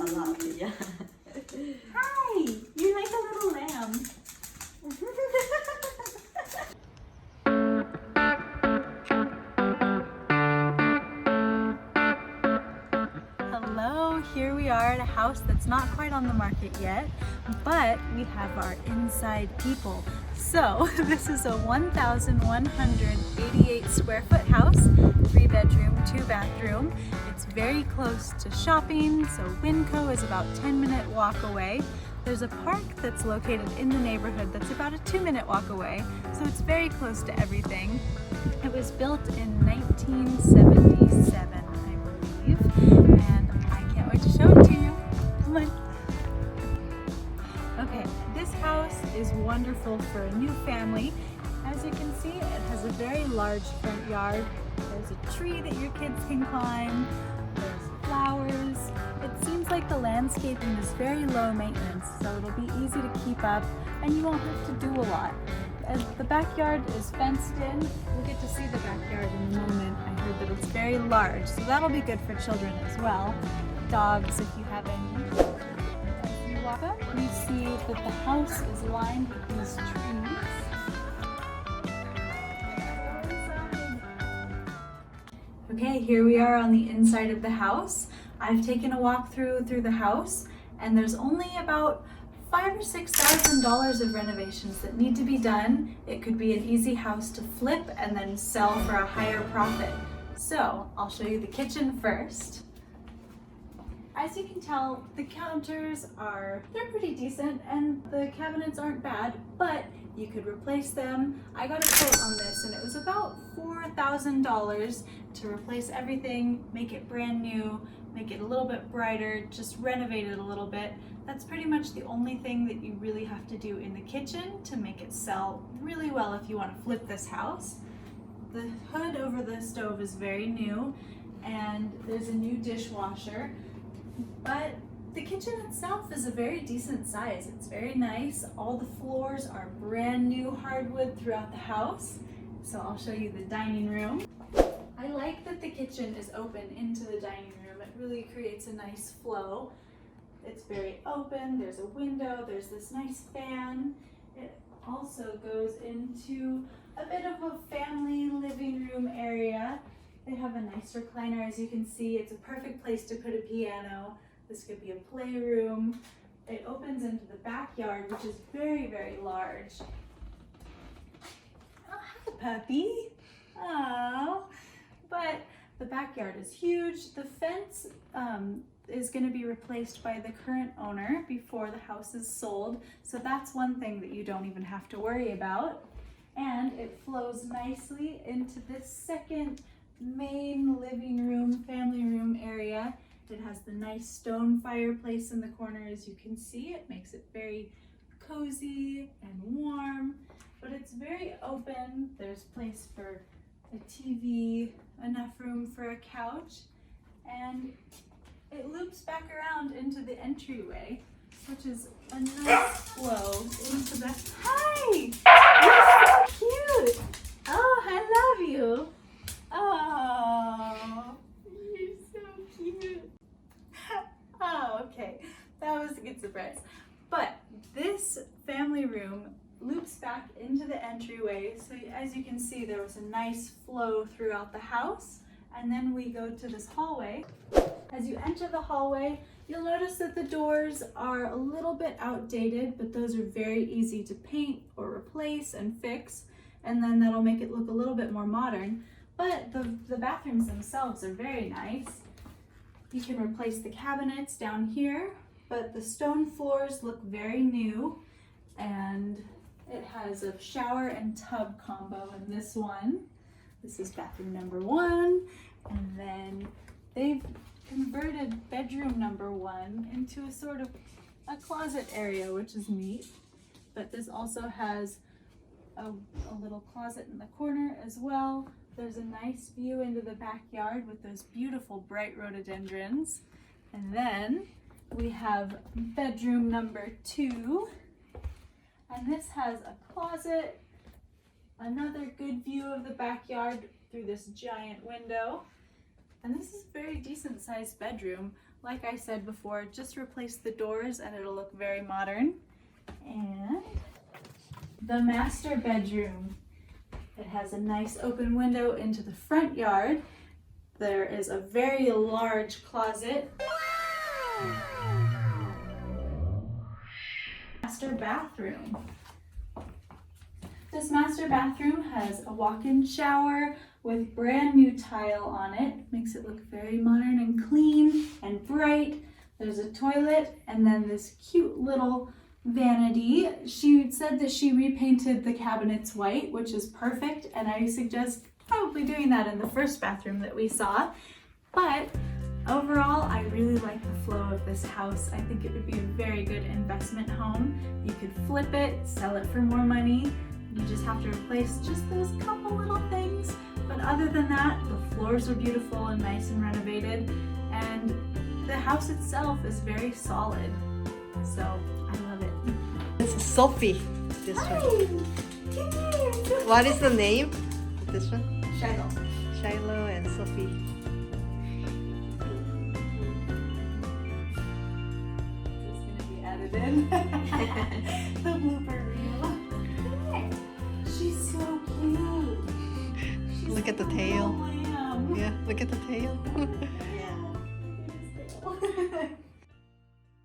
a lot, yeah. Hi! You're like a little lamb. Hello, here we are at a house that's not quite on the market yet, but we have our inside people. So this is a 1,188 square foot house, 3 bedroom, 2 bathroom. It's very close to shopping, so Winco is about 10-minute walk away. There's a park that's located in the neighborhood that's about a 2-minute walk away, so it's very close to everything. It was built in 1977, I believe, and I can't wait to show it to you. Come on. Okay, this house is wonderful for a new family. As you can see, it has a very large front yard. There's a tree that your kids can climb. There's flowers. It seems like the landscaping is very low maintenance, so it'll be easy to keep up and you won't have to do a lot. As the backyard is fenced in, we'll get to see the backyard in a moment. I heard that it's very large, so that'll be good for children as well. Dogs, if you have any. As you walk up, you see that the house is lined with these trees. Okay, here we are on the inside of the house. I've taken a walk through the house, and there's only about $5,000 or $6,000 of renovations that need to be done. It could be an easy house to flip and then sell for a higher profit. So I'll show you the kitchen first. As you can tell, the counters they're pretty decent and the cabinets aren't bad, but you could replace them. I got a quote on this and it was about $4,000 to replace everything, make it brand new, make it a little bit brighter, just renovate it a little bit. That's pretty much the only thing that you really have to do in the kitchen to make it sell really well if you want to flip this house. The hood over the stove is very new and there's a new dishwasher, but the kitchen itself is a very decent size. It's very nice. All the floors are brand new hardwood throughout the house. So I'll show you the dining room. I like that the kitchen is open into the dining room. It really creates a nice flow. It's very open, there's a window, there's this nice fan. It also goes into a bit of a family living room area. They have a nice recliner, as you can see. It's a perfect place to put a piano. This could be a playroom. It opens into the backyard, which is very, very large. Oh, hi, puppy. Oh, but the backyard is huge. The fence is going to be replaced by the current owner before the house is sold. So that's one thing that you don't even have to worry about. And it flows nicely into this second main living room, family room area. It has the nice stone fireplace in the corner, as you can see. It makes it very cozy and warm, but it's very open. There's place for a TV, enough room for a couch, and it loops back around into the entryway, which is a nice flow into the... Hi! You're so cute! Oh, I love you! Oh, you're so cute! Oh, okay. That was a good surprise. But this family room loops back into the entryway. So as you can see, there was a nice flow throughout the house. And then we go to this hallway. As you enter the hallway, you'll notice that the doors are a little bit outdated, but those are very easy to paint or replace and fix. And then that'll make it look a little bit more modern. But the bathrooms themselves are very nice. You can replace the cabinets down here, but the stone floors look very new, and it has a shower and tub combo in this one. This is bathroom number 1, and then they've converted bedroom number 1 into a sort of a closet area, which is neat. But this also has a little closet in the corner as well. There's a nice view into the backyard with those beautiful bright rhododendrons. And then we have bedroom number 2. And this has a closet, another good view of the backyard through this giant window. And this is a very decent sized bedroom, like I said before, just replace the doors and it'll look very modern. And the master bedroom. It has a nice open window into the front yard. There is a very large closet. Master bathroom. This master bathroom has a walk-in shower with brand new tile on it. Makes it look very modern and clean and bright. There's a toilet and then this cute little vanity. She said that she repainted the cabinets white, which is perfect, and I suggest probably doing that in the first bathroom that we saw. But overall, I really like the flow of this house. I think it would be a very good investment home. You could flip it, sell it for more money. You just have to replace just those couple little things. But other than that, the floors are beautiful and nice and renovated, and the house itself is very solid. So I love it. This is Sophie. This one. What is the name? This one? Shiloh. Shiloh and Sophie. It's going to be added in. The blooper reel. She's so cute. She's Look at the like a tail. little lamb. Yeah, look at the tail. Yeah.